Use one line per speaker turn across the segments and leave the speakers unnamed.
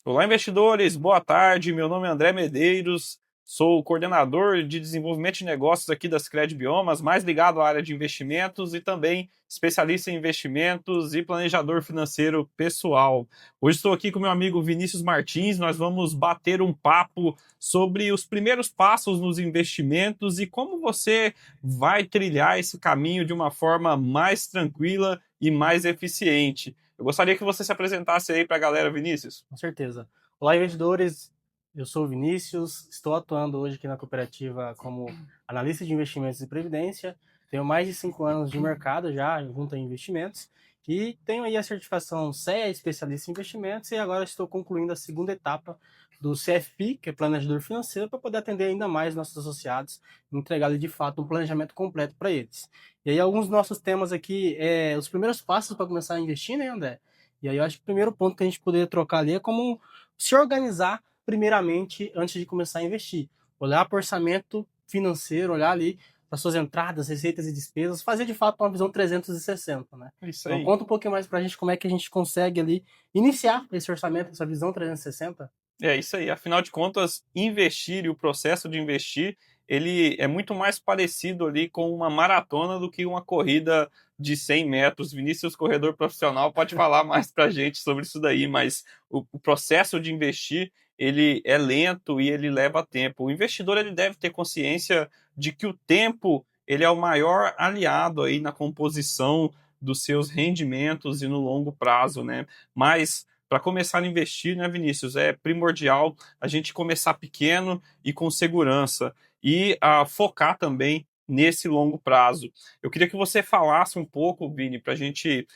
Olá, investidores, boa tarde. Meu nome é André Medeiros, sou coordenador de desenvolvimento de negócios aqui das Cred Biomas, mais ligado à área de investimentos e também especialista em investimentos e planejador financeiro pessoal. Hoje estou aqui com meu amigo Vinícius Martins, nós vamos bater um papo sobre os primeiros passos nos investimentos e como você vai trilhar esse caminho de uma forma mais tranquila e mais eficiente. Eu gostaria que você se apresentasse aí para a galera, Vinícius.
Com certeza. Olá, investidores. Eu sou o Vinícius, estou atuando hoje aqui na cooperativa como analista de investimentos e previdência. Tenho mais de 5 anos de mercado já junto a investimentos e tenho aí a certificação CEA, especialista em investimentos, e agora estou concluindo a segunda etapa do CFP, que é planejador financeiro, para poder atender ainda mais nossos associados e entregar de fato um planejamento completo para eles. E aí alguns dos nossos temas aqui é os primeiros passos para começar a investir, né, André? E aí eu acho que o primeiro ponto que a gente poderia trocar ali é como se organizar primeiramente antes de começar a investir. Olhar para o orçamento financeiro, olhar ali para suas entradas, receitas e despesas, fazer de fato uma visão 360, né?
É isso
Então
aí.
conta um pouquinho mais para a gente como é que a gente consegue ali iniciar esse orçamento, essa visão 360.
É isso aí. Afinal de contas, investir e o processo de investir, ele é muito mais parecido ali com uma maratona do que uma corrida de 100 metros. Vinícius, corredor profissional, pode falar mais para a gente sobre isso daí, mas o processo de investir, ele é lento e ele leva tempo. O investidor, ele deve ter consciência de que o tempo, ele é o maior aliado aí na composição dos seus rendimentos e no longo prazo, né? Mas para começar a investir, né, Vinícius, é primordial a gente começar pequeno e com segurança e focar também nesse longo prazo. Eu queria que você falasse um pouco, Vini, para a gente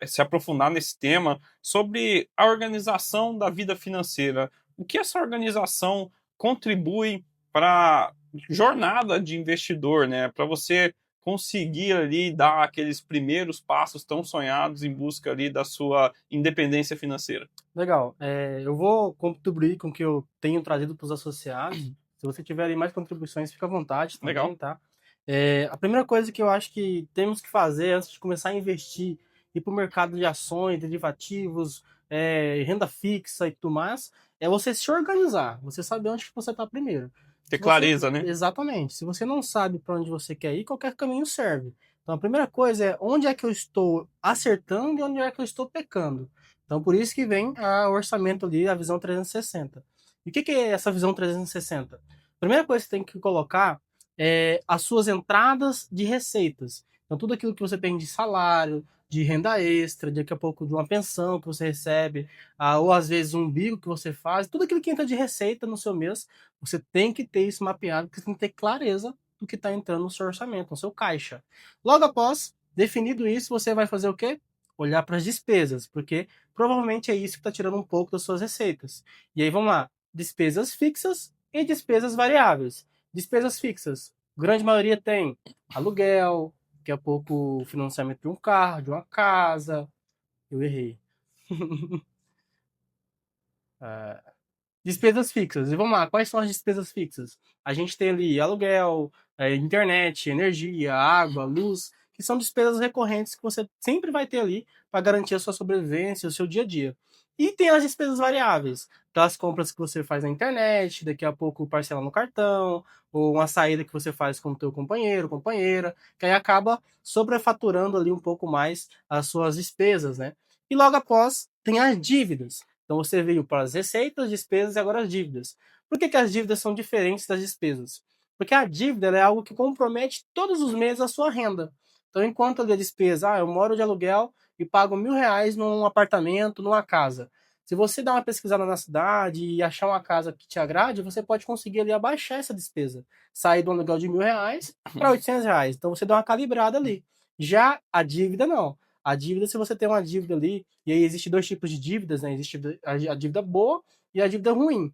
se aprofundar nesse tema sobre a organização da vida financeira. O que essa organização contribui para a jornada de investidor, né? Para você conseguir ali dar aqueles primeiros passos tão sonhados em busca ali da sua independência financeira.
Legal. Eu vou contribuir com o que eu tenho trazido para os associados. Se você tiver aí mais contribuições, fica à vontade
Legal.
também, tá? A primeira coisa que eu acho que temos que fazer antes de começar a investir, ir para o mercado de ações, derivativos, renda fixa e tudo mais, é você se organizar, você saber onde que você está primeiro.
Ter
Se você,
clareza, né?
exatamente, se você não sabe para onde você quer ir, qualquer caminho serve. Então a primeira coisa é onde é que eu estou acertando e onde é que eu estou pecando. Então por isso que vem o orçamento ali, a visão 360. E o que é essa visão 360? A primeira coisa que você tem que colocar as suas entradas de receitas. Então, tudo aquilo que você tem de salário, de renda extra, daqui a pouco de uma pensão que você recebe, ou às vezes um bico que você faz, tudo aquilo que entra de receita no seu mês, você tem que ter isso mapeado, porque você tem que ter clareza do que está entrando no seu orçamento, no seu caixa. Logo após, definido isso, você vai fazer o quê? Olhar para as despesas, porque provavelmente é isso que está tirando um pouco das suas receitas. E aí vamos lá, despesas fixas e despesas variáveis. Despesas fixas, grande maioria tem aluguel, daqui a pouco financiamento de um carro, de uma casa. Eu errei. Ah, despesas fixas. E vamos lá, quais são as despesas fixas? A gente tem ali aluguel, internet, energia, água, luz, que são despesas recorrentes que você sempre vai ter ali para garantir a sua sobrevivência, o seu dia a dia. E tem as despesas variáveis, das compras que você faz na internet, daqui a pouco parcela no cartão, ou uma saída que você faz com o teu companheiro, companheira, que aí acaba sobrefaturando ali um pouco mais as suas despesas, né? E logo após tem as dívidas. Então você veio para as receitas, despesas e agora as dívidas. Por que as dívidas são diferentes das despesas? Porque a dívida é algo que compromete todos os meses a sua renda. Então, enquanto a despesa, eu moro de aluguel e pago R$ 1.000 num apartamento, numa casa. Se você dar uma pesquisada na cidade e achar uma casa que te agrade, você pode conseguir ali abaixar essa despesa. Sair do aluguel de R$ 1.000 para R$ 800. Então você dá uma calibrada ali. Já a dívida não. A dívida, se você tem uma dívida ali, e aí existe dois tipos de dívidas, né? Existe a dívida boa e a dívida ruim.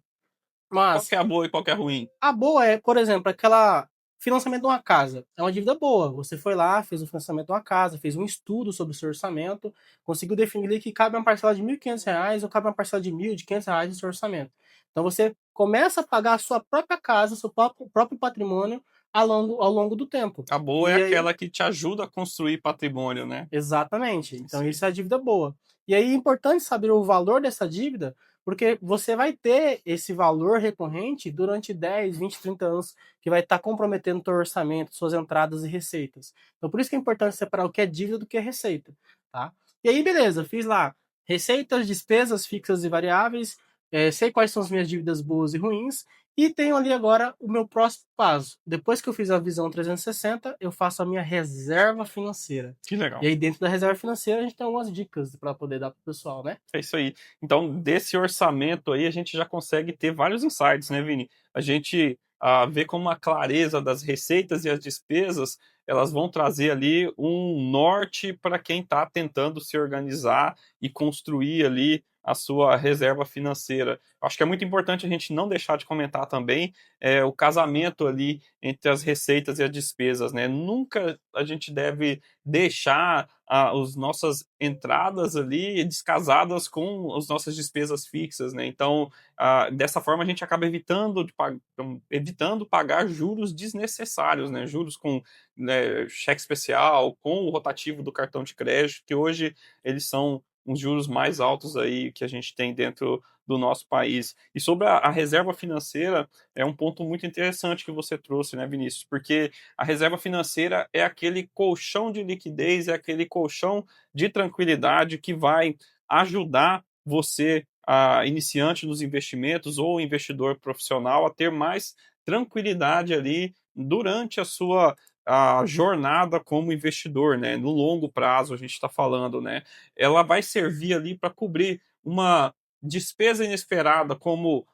Qual
Mas
que é a boa e qual que é a ruim?
a boa é, por exemplo, aquela financiamento de uma casa. É uma dívida boa. Você foi lá, fez o financiamento de uma casa, fez um estudo sobre o seu orçamento, conseguiu definir ali que cabe uma parcela de R$ 1.500 ou cabe uma parcela de 1.000, de R$ 500 no seu orçamento. Então você começa a pagar a sua própria casa, seu próprio patrimônio ao longo do tempo.
A boa é
E aí,
aquela que te ajuda a construir patrimônio, né?
exatamente. Então,
Isso aí.
isso é a dívida boa. E aí é importante saber o valor dessa dívida, Porque você vai ter esse valor recorrente durante 10, 20, 30 anos que vai estar comprometendo o seu orçamento, suas entradas e receitas. Então, por isso que é importante separar o que é dívida do que é receita, tá? E aí, beleza, fiz lá receitas, despesas fixas e variáveis, sei quais são as minhas dívidas boas e ruins, e tenho ali agora o meu próximo passo. Depois que eu fiz a visão 360, eu faço a minha reserva financeira.
Que legal.
E aí, dentro da reserva financeira, a gente tem algumas dicas para poder dar para o pessoal, né?
É isso aí. Então, desse orçamento aí, a gente já consegue ter vários insights, né, Vini? A gente vê como a clareza das receitas e as despesas, elas vão trazer ali um norte para quem está tentando se organizar e construir ali a sua reserva financeira. Acho que é muito importante a gente não deixar de comentar também o casamento ali entre as receitas e as despesas, né? Nunca a gente deve deixar as nossas entradas ali descasadas com as nossas despesas fixas, né? Então, dessa forma, a gente acaba evitando pagar juros desnecessários, né? Juros com, né, cheque especial, com o rotativo do cartão de crédito, que hoje eles são os juros mais altos aí que a gente tem dentro do nosso país. E sobre a reserva financeira, é um ponto muito interessante que você trouxe, né, Vinícius? Porque a reserva financeira é aquele colchão de liquidez, é aquele colchão de tranquilidade que vai ajudar você, iniciante nos investimentos ou investidor profissional, a ter mais tranquilidade ali durante a sua jornada como investidor, né? No longo prazo, a gente está falando, né? Ela vai servir ali para cobrir uma despesa inesperada, como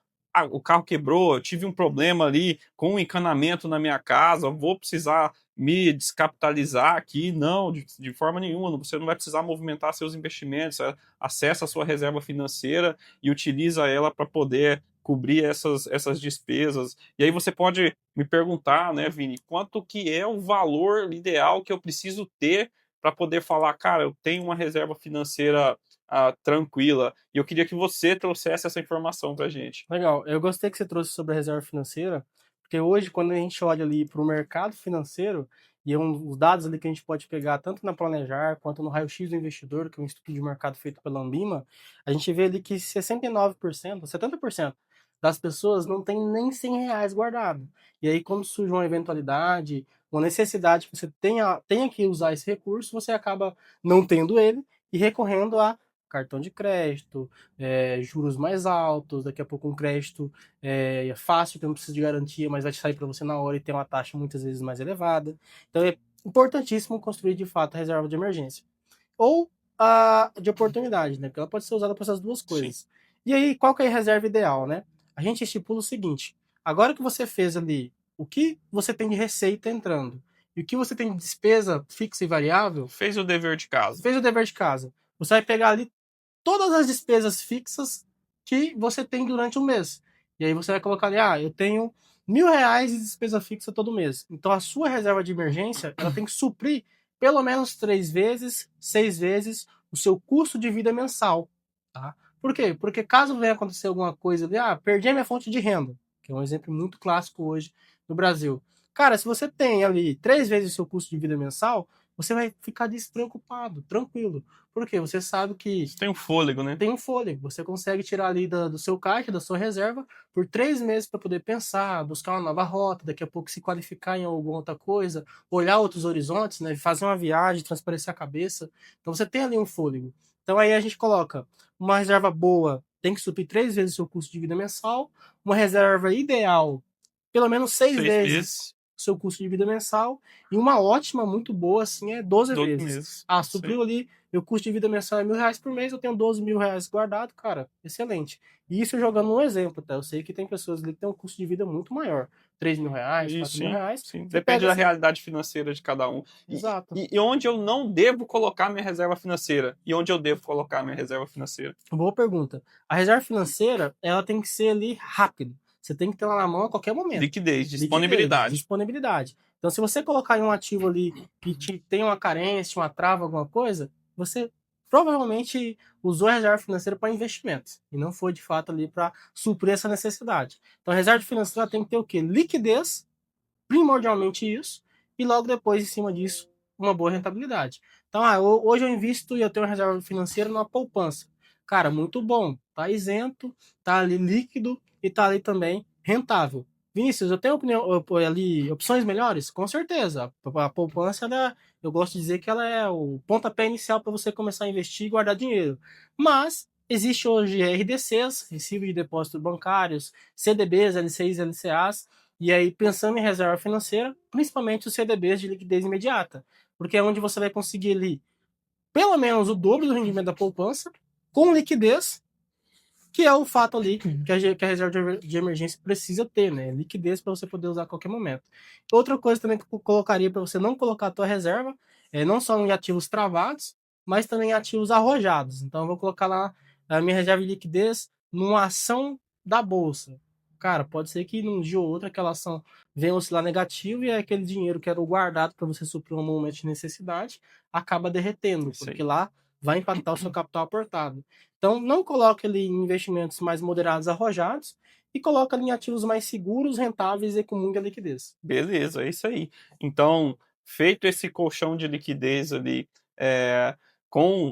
o carro quebrou, eu tive um problema ali com um encanamento na minha casa, vou precisar me descapitalizar aqui. Não, de forma nenhuma, você não vai precisar movimentar seus investimentos, acessa a sua reserva financeira e utiliza ela para poder cobrir essas despesas. E aí você pode me perguntar, né, Vini, quanto que é o valor ideal que eu preciso ter para poder falar, cara, eu tenho uma reserva financeira tranquila. E eu queria que você trouxesse essa informação para a gente.
Legal, eu gostei que você trouxe sobre a reserva financeira, porque hoje, quando a gente olha ali para o mercado financeiro, e é os dados ali que a gente pode pegar tanto na Planejar quanto no Raio-X do Investidor, que é um estudo de mercado feito pela Ambima, a gente vê ali que 69%, 70% das pessoas não tem nem R$ 100 guardado. E aí, quando surge uma eventualidade, uma necessidade que você tenha que usar esse recurso, você acaba não tendo ele e recorrendo a cartão de crédito, juros mais altos, daqui a pouco um crédito fácil, que não precisa de garantia, mas vai sair para você na hora e tem uma taxa muitas vezes mais elevada. Então é importantíssimo construir de fato a reserva de emergência. Ou a de oportunidade, né? Porque ela pode ser usada para essas duas coisas. Sim. E aí, qual que é a reserva ideal, né? A gente estipula o seguinte: agora que você fez ali o que você tem de receita entrando e o que você tem de despesa fixa e variável,
fez o dever de casa.
Fez o dever de casa. Você vai pegar ali todas as despesas fixas que você tem durante o mês. E aí você vai colocar ali, eu tenho R$ 1.000 de despesa fixa todo mês. Então a sua reserva de emergência, ela tem que suprir pelo menos 3 vezes, 6 vezes o seu custo de vida mensal, tá? Por quê? Porque caso venha acontecer alguma coisa ali, perdi a minha fonte de renda, que é um exemplo muito clássico hoje no Brasil. Cara, se você tem ali 3 vezes o seu custo de vida mensal, você vai ficar despreocupado, tranquilo. Porque você sabe que
você tem um fôlego, né?
Tem um fôlego. Você consegue tirar ali do seu caixa, da sua reserva, por 3 meses para poder pensar, buscar uma nova rota, daqui a pouco se qualificar em alguma outra coisa, olhar outros horizontes, né? Fazer uma viagem, transparecer a cabeça. Então você tem ali um fôlego. Então aí a gente coloca uma reserva boa, tem que suprir 3 vezes o seu custo de vida mensal, uma reserva ideal, pelo menos 6 vezes o seu custo de vida mensal, e uma ótima, muito boa, assim, é 12 vezes. Supriu ali, meu custo de vida mensal é R$ 1.000 por mês, eu tenho R$ 12.000 guardado, cara, excelente. E isso jogando um exemplo, tá? Eu sei que tem pessoas ali que têm um custo de vida muito maior, R$ 3.000, R$ 4.000.
Sim. Depende da realidade financeira de cada um.
Exato.
E onde eu não devo colocar minha reserva financeira? E onde eu devo colocar minha reserva financeira?
Boa pergunta. A reserva financeira, ela tem que ser ali rápido. Você tem que ter ela na mão a qualquer momento.
Liquidez, disponibilidade.
Disponibilidade. Então, se você colocar em um ativo ali que tem uma carência, uma trava, alguma coisa, você provavelmente usou a reserva financeira para investimentos e não foi de fato ali para suprir essa necessidade. Então, a reserva financeira tem que ter o quê? Liquidez, primordialmente isso, e logo depois, em cima disso, uma boa rentabilidade. Então, hoje eu invisto e eu tenho uma reserva financeira numa poupança. Cara, muito bom. Tá isento, tá ali líquido e tá ali também rentável. Vinícius, eu tenho ali opções melhores? Com certeza. A poupança, eu gosto de dizer que ela é o pontapé inicial para você começar a investir e guardar dinheiro. Mas existe hoje RDCs, Recibo de Depósitos Bancários, CDBs, LCIs, LCAs, e aí pensando em reserva financeira, principalmente os CDBs de liquidez imediata, porque é onde você vai conseguir ali pelo menos o dobro do rendimento da poupança com liquidez, que é o fato ali que a reserva de emergência precisa ter, né? Liquidez para você poder usar a qualquer momento. Outra coisa também que eu colocaria para você não colocar a tua reserva é não só em ativos travados, mas também em ativos arrojados. Então eu vou colocar lá a minha reserva de liquidez numa ação da bolsa. Cara, pode ser que num dia ou outro aquela ação venha oscilar negativo e aquele dinheiro que era guardado para você suprir um momento de necessidade acaba derretendo,
Isso
porque
aí.
lá vai impactar o seu capital aportado. Então, não coloque ali em investimentos mais moderados, arrojados, e coloque ali em ativos mais seguros, rentáveis e com muita liquidez.
Beleza, é isso aí. Então, feito esse colchão de liquidez ali, é,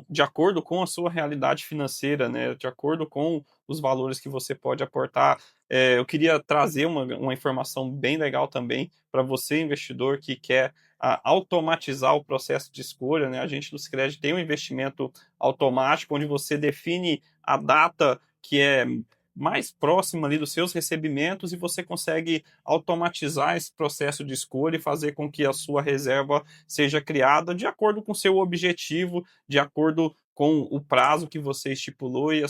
de acordo com a sua realidade financeira, né, de acordo com os valores que você pode aportar, eu queria trazer uma informação bem legal também para você, investidor, que quer automatizar o processo de escolha, né? A gente do Sicredi tem um investimento automático, onde você define a data que é mais próxima ali dos seus recebimentos e você consegue automatizar esse processo de escolha e fazer com que a sua reserva seja criada de acordo com o seu objetivo, de acordo com o prazo que você estipulou e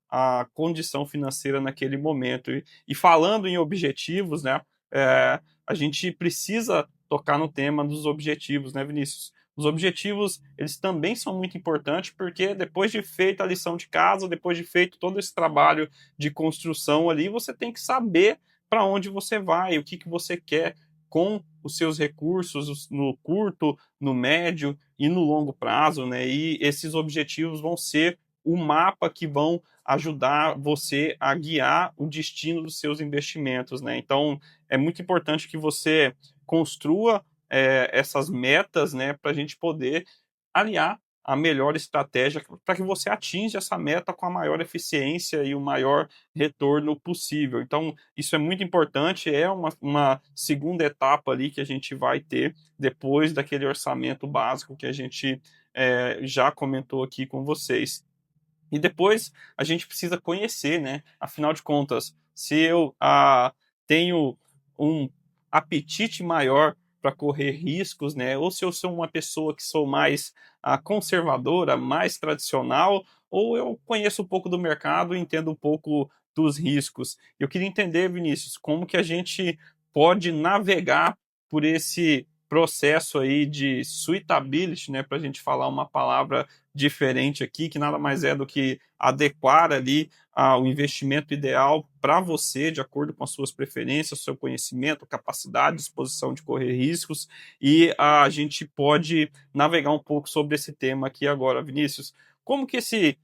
a condição financeira naquele momento. E falando em objetivos, né, a gente precisa tocar no tema dos objetivos, né, Vinícius? Os objetivos, eles também são muito importantes porque depois de feita a lição de casa, depois de feito todo esse trabalho de construção ali, você tem que saber para onde você vai, o que, que você quer com os seus recursos no curto, no médio e no longo prazo, né? E esses objetivos vão ser o mapa que vão ajudar você a guiar o destino dos seus investimentos, né? Então, é muito importante que você construa essas metas, né, para a gente poder aliar a melhor estratégia para que você atinja essa meta com a maior eficiência e o maior retorno possível. Então, isso é muito importante, é uma segunda etapa ali que a gente vai ter depois daquele orçamento básico que a gente já comentou aqui com vocês. E depois a gente precisa conhecer, né? Afinal de contas, se eu tenho um apetite maior para correr riscos, né? Ou se eu sou uma pessoa que sou mais conservadora, mais tradicional, ou eu conheço um pouco do mercado e entendo um pouco dos riscos. Eu queria entender, Vinícius, como que a gente pode navegar por esse processo aí de suitability, né? Para a gente falar uma palavra diferente aqui, que nada mais é do que adequar ali o investimento ideal para você, de acordo com as suas preferências, seu conhecimento, capacidade, disposição de correr riscos, e a gente pode navegar um pouco sobre esse tema aqui agora, Vinícius. Como que esse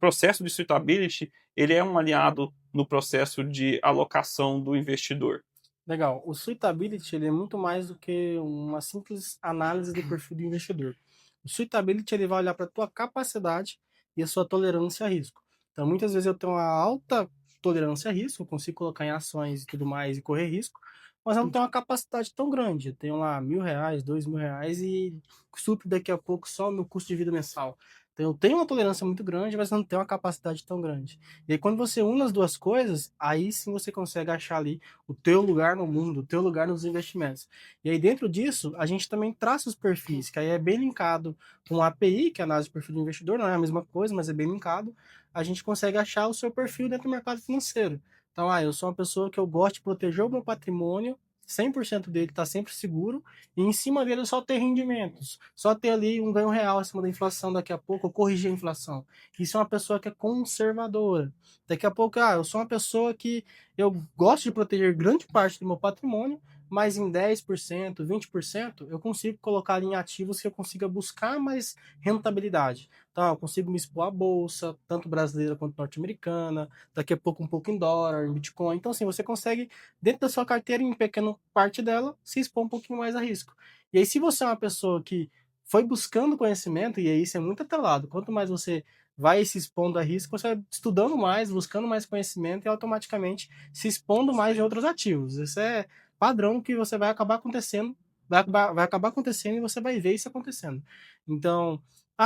processo de suitability ele é um aliado no processo de alocação do investidor?
Legal. O Suitability ele é muito mais do que uma simples análise do perfil do investidor. O Suitability ele vai olhar para a tua capacidade e a sua tolerância a risco. Então, muitas vezes eu tenho uma alta tolerância a risco, eu consigo colocar em ações e tudo mais e correr risco, mas eu não tenho uma capacidade tão grande. Eu tenho lá R$ 1.000, R$ 2.000 e supre daqui a pouco só o meu custo de vida mensal. Então, eu tenho uma tolerância muito grande, mas eu não tenho uma capacidade tão grande. E aí, quando você une as duas coisas, aí sim você consegue achar ali o teu lugar no mundo, o teu lugar nos investimentos. E aí dentro disso, a gente também traça os perfis, que aí é bem linkado com a API, que é a análise do perfil do investidor, não é a mesma coisa, mas é bem linkado. A gente consegue achar o seu perfil dentro do mercado financeiro. Então, eu sou uma pessoa que eu gosto de proteger o meu patrimônio, 100% dele está sempre seguro, e em cima dele só ter rendimentos, só ter ali um ganho real acima da inflação daqui a pouco, ou corrigir a inflação. Isso é uma pessoa que é conservadora. Daqui a pouco, eu sou uma pessoa que eu gosto de proteger grande parte do meu patrimônio, mas em 10%, 20%, eu consigo colocar em ativos que eu consiga buscar mais rentabilidade. Então, eu consigo me expor à bolsa, tanto brasileira quanto norte-americana, daqui a pouco um pouco em dólar, em Bitcoin. Então, assim, você consegue, dentro da sua carteira, em pequena parte dela, se expor um pouquinho mais a risco. E aí, se você é uma pessoa que foi buscando conhecimento, e aí isso é muito atrelado, quanto mais você vai se expondo a risco, você vai estudando mais, buscando mais conhecimento e automaticamente se expondo mais em outros ativos. Isso é padrão que você vai acabar acontecendo, vai acabar acontecendo e você vai ver isso acontecendo. Então,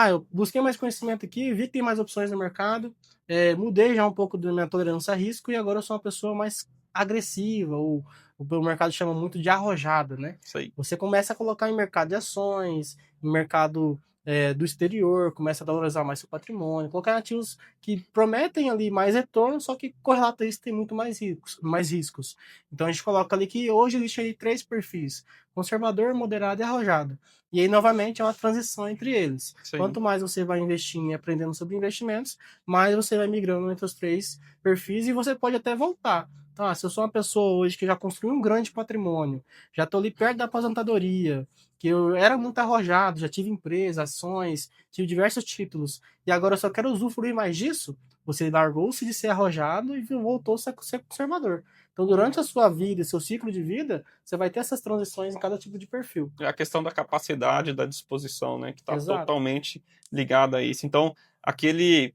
eu busquei mais conhecimento aqui, vi que tem mais opções no mercado, mudei já um pouco da minha tolerância a risco e agora eu sou uma pessoa mais agressiva, ou o mercado chama muito de arrojada, né?
Isso aí.
Você começa a colocar em mercado de ações, em mercado do exterior, começa a valorizar mais seu patrimônio, colocar ativos que prometem ali mais retorno, só que correlato a isso tem muito mais riscos, mais riscos. Então a gente coloca ali que hoje existe aí 3 perfis: conservador, moderado e arrojado. E aí, novamente, é uma transição entre eles.
Isso aí.
Quanto mais você vai investindo e aprendendo sobre investimentos, mais você vai migrando entre os 3 perfis e você pode até voltar. Então, se eu sou uma pessoa hoje que já construiu um grande patrimônio, já estou ali perto da aposentadoria, que eu era muito arrojado, já tive empresa, ações, tive diversos títulos, e agora eu só quero usufruir mais disso, você largou-se de ser arrojado e voltou a ser conservador. Então, durante a sua vida, seu ciclo de vida, você vai ter essas transições em cada tipo de perfil.
É a questão da capacidade, da disposição, né, que está
Exato.
totalmente ligada a isso. Então, aquele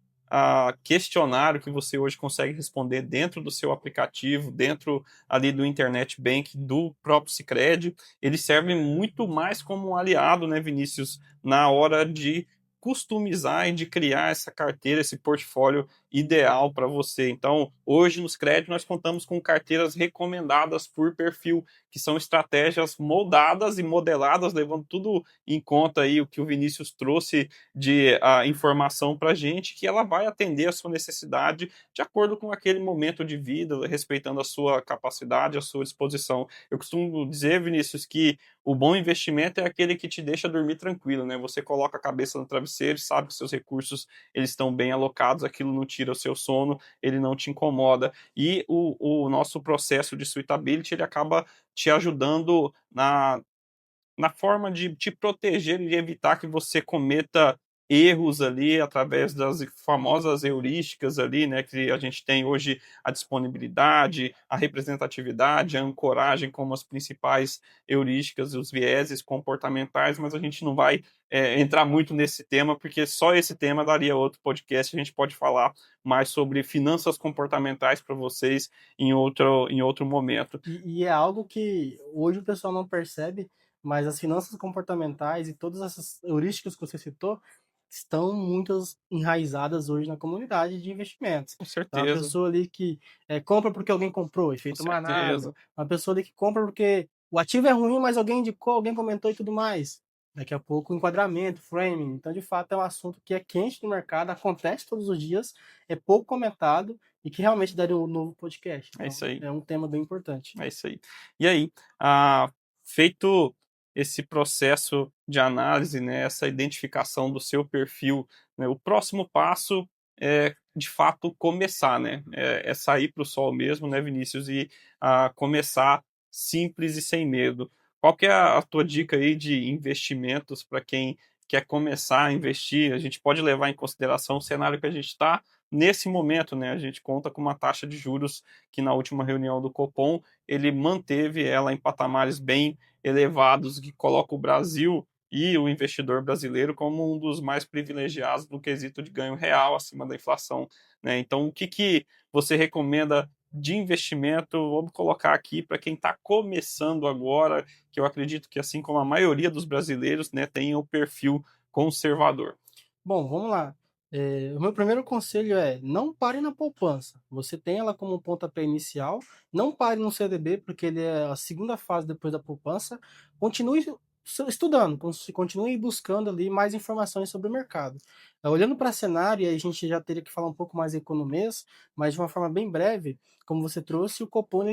questionário que você hoje consegue responder dentro do seu aplicativo, dentro ali do Internet Bank, do próprio Sicredi, ele serve muito mais como um aliado, né, Vinícius, na hora de customizar e de criar essa carteira, esse portfólio ideal para você. Então, hoje no Sicredi nós contamos com carteiras recomendadas por perfil, que são estratégias moldadas e modeladas, levando tudo em conta aí o que o Vinícius trouxe de informação para a gente, que ela vai atender a sua necessidade de acordo com aquele momento de vida, respeitando a sua capacidade, a sua disposição. Eu costumo dizer, Vinícius, que o bom investimento é aquele que te deixa dormir tranquilo, né? Você coloca a cabeça no travesseiro, sabe que seus recursos eles estão bem alocados, aquilo não tira o seu sono, ele não te incomoda. E o nosso processo de suitability, ele acaba te ajudando na forma de te proteger e evitar que você cometa erros ali através das famosas heurísticas ali, né, que a gente tem hoje a disponibilidade, a representatividade, a ancoragem como as principais heurísticas e os vieses comportamentais, mas a gente não vai entrar muito nesse tema, porque só esse tema daria outro podcast, a gente pode falar mais sobre finanças comportamentais para vocês em outro momento.
E é algo que hoje o pessoal não percebe, mas as finanças comportamentais e todas essas heurísticas que você citou estão muito enraizadas hoje na comunidade de investimentos.
Com
Então, uma
certeza,
pessoa ali que compra porque alguém comprou,
com
efeito manada.
certeza.
Uma pessoa ali que compra porque o ativo é ruim, mas alguém indicou, alguém comentou e tudo mais. Daqui a pouco, enquadramento, framing. Então, de fato, é um assunto que é quente no mercado, acontece todos os dias, é pouco comentado e que realmente daria um novo podcast.
É
Então,
isso aí.
é um tema bem importante.
É isso aí. E aí, feito esse processo de análise, né, essa identificação do seu perfil, né, o próximo passo é, de fato, começar, né? É sair para o sol mesmo, né, Vinícius? E começar simples e sem medo. Qual que é a tua dica aí de investimentos para quem quer começar a investir? A gente pode levar em consideração o cenário que a gente está nesse momento, né? A gente conta com uma taxa de juros que na última reunião do Copom ele manteve ela em patamares bem elevados, que coloca o Brasil e o investidor brasileiro como um dos mais privilegiados no quesito de ganho real acima da inflação, né? Então, o que você recomenda de investimento? Vamos colocar aqui para quem está começando agora, que eu acredito que, assim como a maioria dos brasileiros, né, tem o perfil conservador.
Bom, vamos lá. O meu primeiro conselho é: não pare na poupança. Você tem ela como um pontapé inicial. Não pare no CDB, porque ele é a segunda fase depois da poupança. Continue estudando, continue buscando ali mais informações sobre o mercado. Olhando para cenário, aí a gente já teria que falar um pouco mais de economês, mas de uma forma bem breve, como você trouxe, o Copom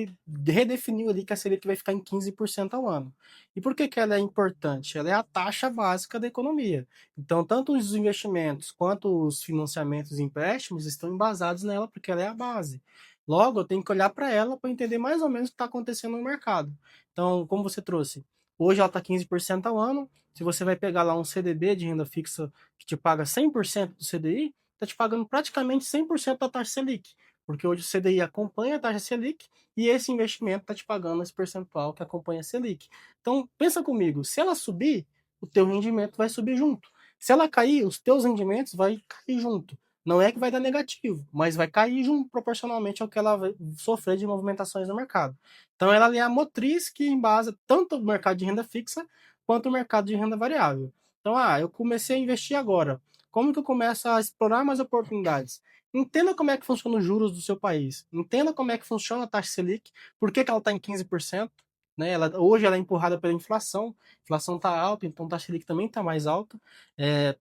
redefiniu ali que a Selic vai ficar em 15% ao ano. E por que ela é importante? Ela é a taxa básica da economia. Então, tanto os investimentos quanto os financiamentos e empréstimos estão embasados nela, porque ela é a base. Logo, eu tenho que olhar para ela para entender mais ou menos o que está acontecendo no mercado. Então, como você trouxe, hoje ela está 15% ao ano. Se você vai pegar lá um CDB de renda fixa que te paga 100% do CDI, está te pagando praticamente 100% da taxa Selic. Porque hoje o CDI acompanha a taxa Selic e esse investimento está te pagando esse percentual que acompanha a Selic. Então, pensa comigo, se ela subir, o teu rendimento vai subir junto. Se ela cair, os teus rendimentos vai cair junto. não é que vai dar negativo, mas vai cair proporcionalmente ao que ela vai sofrer de movimentações no mercado. Então, ela é a motriz que embasa tanto o mercado de renda fixa quanto o mercado de renda variável. Então, eu comecei a investir agora. Como que eu começo a explorar mais oportunidades? Entenda como é que funciona os juros do seu país. Entenda como é que funciona a taxa Selic, por que ela está em 15%. Né? Hoje ela é empurrada pela inflação. A inflação está alta, então a taxa Selic também está mais alta.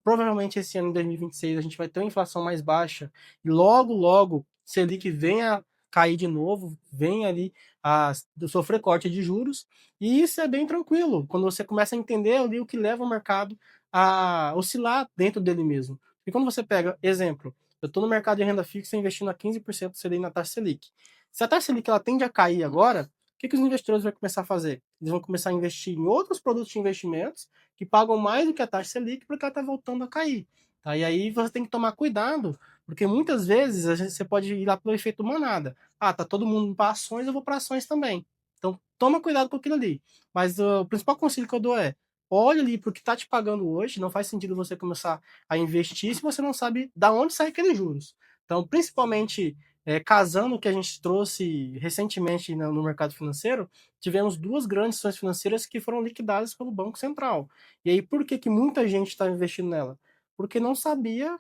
Provavelmente esse ano, em 2026, a gente vai ter uma inflação mais baixa e logo, logo, Selic venha cair de novo, vem ali a sofrer corte de juros, e isso é bem tranquilo, quando você começa a entender ali o que leva o mercado a oscilar dentro dele mesmo. E quando você pega, exemplo, eu estou no mercado de renda fixa investindo a 15% Selic na taxa Selic. Se a taxa Selic ela tende a cair agora, o que os investidores vão começar a fazer? Eles vão começar a investir em outros produtos de investimentos que pagam mais do que a taxa Selic porque ela está voltando a cair. Tá? E aí você tem que tomar cuidado, porque muitas vezes você pode ir lá pelo efeito manada. Tá todo mundo para ações, eu vou para ações também. Então toma cuidado com aquilo ali. Mas o principal conselho que eu dou é: olha ali para o que está te pagando hoje, não faz sentido você começar a investir se você não sabe da onde sai aqueles juros. Então, principalmente casando o que a gente trouxe recentemente no mercado financeiro, tivemos duas grandes instituições financeiras que foram liquidadas pelo Banco Central. E aí, por que muita gente está investindo nela? Porque não sabia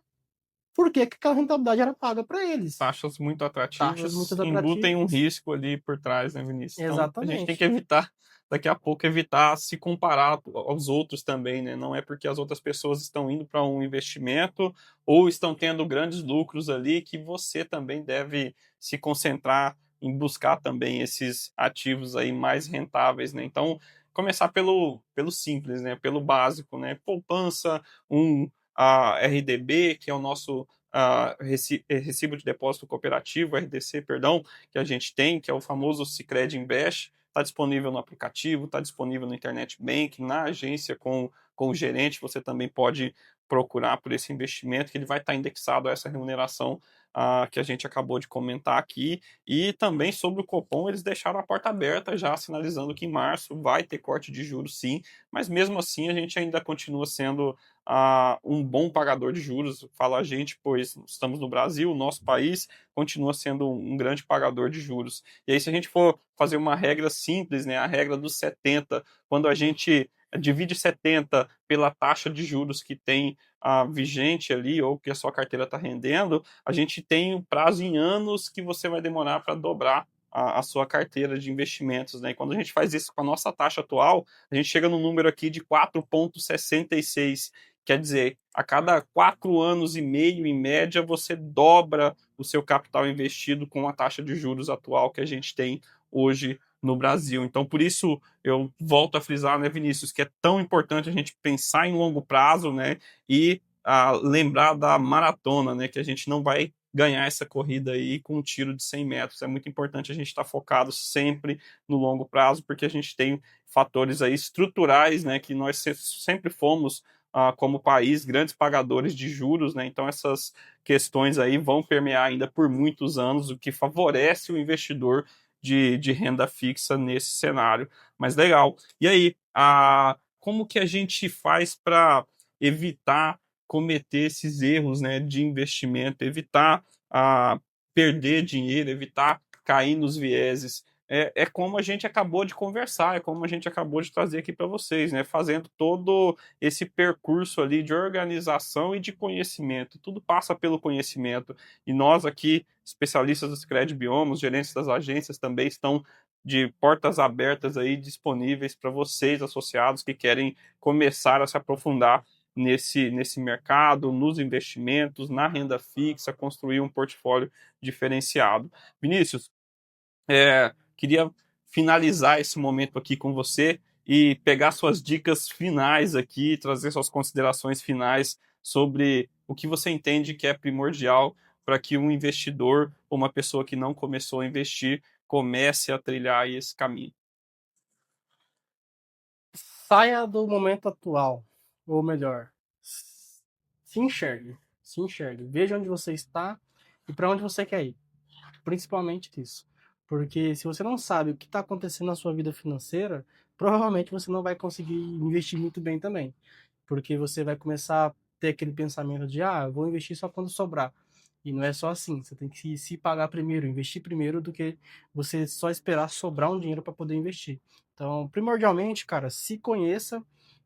por que aquela rentabilidade era paga para eles.
Taxas muito
Taxas muito
atrativas embutem um
atrativas.
risco ali por trás, né, Vinícius? Então, a gente tem que
Exatamente.
evitar, daqui a pouco, evitar se comparar aos outros também, né? Não é porque as outras pessoas estão indo para um investimento ou estão tendo grandes lucros ali que você também deve se concentrar em buscar também esses ativos aí mais rentáveis, né? Então, começar pelo simples, né? Pelo básico, né? Poupança, RDB, que é o nosso Recibo de Depósito Cooperativo, RDC, perdão, que a gente tem, que é o famoso Sicredi Invest, está disponível no aplicativo, está disponível no Internet Banking, na agência com o gerente, você também pode procurar por esse investimento, que ele vai estar indexado a essa remuneração que a gente acabou de comentar aqui, e também sobre o Copom, eles deixaram a porta aberta já, sinalizando que em março vai ter corte de juros sim, mas mesmo assim a gente ainda continua sendo um bom pagador de juros, fala a gente, pois estamos no Brasil, o nosso país continua sendo um grande pagador de juros. E aí, se a gente for fazer uma regra simples, né, a regra dos 70, quando a gente divide 70 pela taxa de juros que tem vigente ali, ou que a sua carteira está rendendo, a gente tem um prazo em anos que você vai demorar para dobrar a sua carteira de investimentos, né? E quando a gente faz isso com a nossa taxa atual, a gente chega no número aqui de 4,66. Quer dizer, a cada 4 anos e meio, em média, você dobra o seu capital investido com a taxa de juros atual que a gente tem hoje no Brasil. Então, por isso, eu volto a frisar, né, Vinícius, que é tão importante a gente pensar em longo prazo, né, e lembrar da maratona, né, que a gente não vai ganhar essa corrida aí com um tiro de 100 metros. É muito importante a gente estar focado sempre no longo prazo, porque a gente tem fatores aí estruturais, né, que nós sempre fomos como país, grandes pagadores de juros, né? Então essas questões aí vão permear ainda por muitos anos, o que favorece o investidor de renda fixa nesse cenário. Mas legal. E aí, como que a gente faz para evitar cometer esses erros, né, de investimento, evitar perder dinheiro, evitar cair nos vieses? É como a gente acabou de conversar, é como a gente acabou de trazer aqui para vocês, né? Fazendo todo esse percurso ali de organização e de conhecimento. Tudo passa pelo conhecimento. E nós aqui, especialistas dos Credbiomas, gerentes das agências, também estão de portas abertas aí disponíveis para vocês, associados, que querem começar a se aprofundar nesse mercado, nos investimentos, na renda fixa, construir um portfólio diferenciado. Vinícius, queria finalizar esse momento aqui com você e pegar suas dicas finais aqui, trazer suas considerações finais sobre o que você entende que é primordial para que um investidor ou uma pessoa que não começou a investir comece a trilhar esse caminho.
Saia do momento atual, ou melhor, se enxergue, se enxergue, veja onde você está e para onde você quer ir. Principalmente isso. Porque se você não sabe o que está acontecendo na sua vida financeira, provavelmente você não vai conseguir investir muito bem também. Porque você vai começar a ter aquele pensamento de, eu vou investir só quando sobrar. E não é só assim, você tem que se pagar primeiro, investir primeiro, do que você só esperar sobrar um dinheiro para poder investir. Então, primordialmente, cara, se conheça,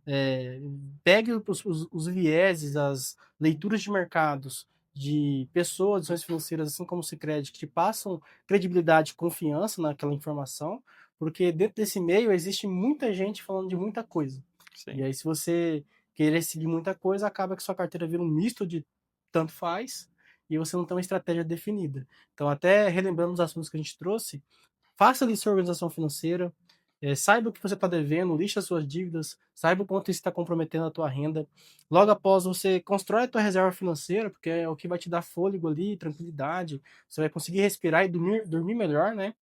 é, pegue os vieses, as leituras de mercados de pessoas, ações financeiras, assim como o Sicredi, que te passam credibilidade e confiança naquela informação, porque dentro desse meio existe muita gente falando de muita coisa. E
Sim.
aí, se você querer seguir muita coisa, acaba que sua carteira vira um misto de tanto faz e você não tem uma estratégia definida. Então, até relembrando os assuntos que a gente trouxe, faça ali sua organização financeira, saiba o que você está devendo, lixe as suas dívidas, saiba o quanto isso está comprometendo a tua renda. Logo após, você constrói a tua reserva financeira, porque é o que vai te dar fôlego ali, tranquilidade, você vai conseguir respirar e dormir melhor, né?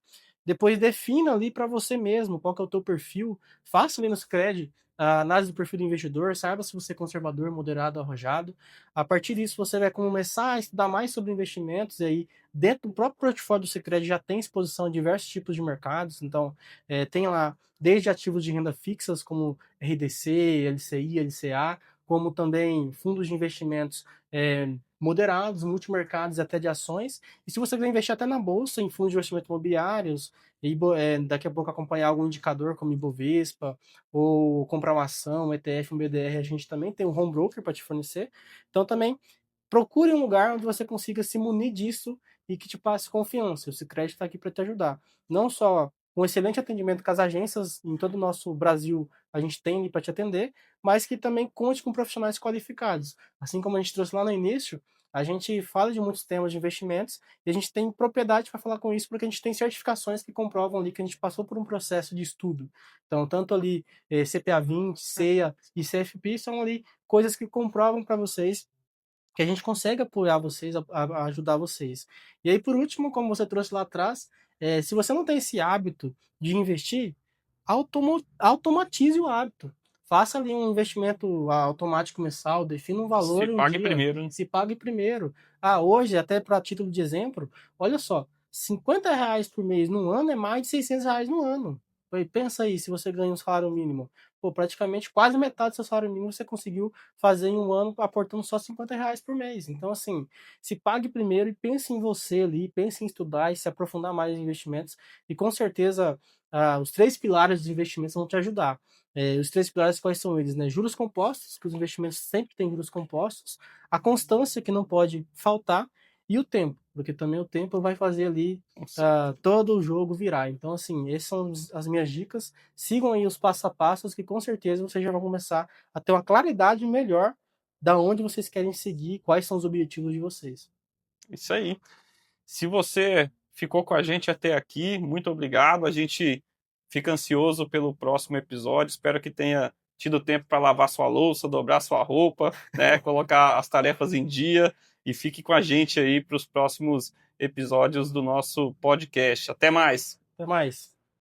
Depois defina ali para você mesmo qual que é o teu perfil, faça ali no Scred a análise do perfil do investidor, saiba se você é conservador, moderado, arrojado. A partir disso, você vai começar a estudar mais sobre investimentos, e aí dentro do próprio portfólio do Sicredi já tem exposição a diversos tipos de mercados, então tem lá desde ativos de renda fixas como RDC, LCI, LCA, como também fundos de investimentos moderados, multimercados e até de ações. E se você quiser investir até na bolsa, em fundos de investimento imobiliários, e daqui a pouco acompanhar algum indicador como Ibovespa, ou comprar uma ação, um ETF, um BDR, a gente também tem um home broker para te fornecer. Então também procure um lugar onde você consiga se munir disso e que te passe confiança. O Sicredi está aqui para te ajudar. Não só com excelente atendimento com as agências em todo o nosso Brasil, a gente tem para te atender, mas que também conte com profissionais qualificados. Assim como a gente trouxe lá no início, a gente fala de muitos temas de investimentos e a gente tem propriedade para falar com isso porque a gente tem certificações que comprovam ali que a gente passou por um processo de estudo. Então, tanto ali CPA 20, CEA e CFP são ali coisas que comprovam para vocês que a gente consegue apoiar vocês, a ajudar vocês. E aí, por último, como você trouxe lá atrás, se você não tem esse hábito de investir, automatize o hábito. Faça ali um investimento automático mensal, defina um valor
Se
um
pague
dia,
primeiro, né?
se pague primeiro. Ah, hoje, até para título de exemplo, olha só, R$ 50 por mês no ano é mais de R$ 600 no ano. Pensa aí, se você ganha um salário mínimo, pô, praticamente quase metade do seu salário mínimo você conseguiu fazer em um ano aportando só R$ 50 por mês. Então, assim, se pague primeiro e pense em você ali, pense em estudar e se aprofundar mais em investimentos. E com certeza, os 3 pilares dos investimentos vão te ajudar. Os 3 pilares, quais são eles? Né? Juros compostos, que os investimentos sempre têm juros compostos, a constância, que não pode faltar, e o tempo, porque também o tempo vai fazer ali todo o jogo virar. Então, assim, essas são as minhas dicas. Sigam aí os passo a passos, que com certeza vocês já vão começar a ter uma claridade melhor da onde vocês querem seguir, quais são os objetivos de vocês.
Isso aí. Se você ficou com a gente até aqui, muito obrigado. A gente fica ansioso pelo próximo episódio. Espero que tenha tido tempo para lavar sua louça, dobrar sua roupa, né, colocar as tarefas em dia, e fique com a gente aí para os próximos episódios do nosso podcast. Até mais.
Até mais.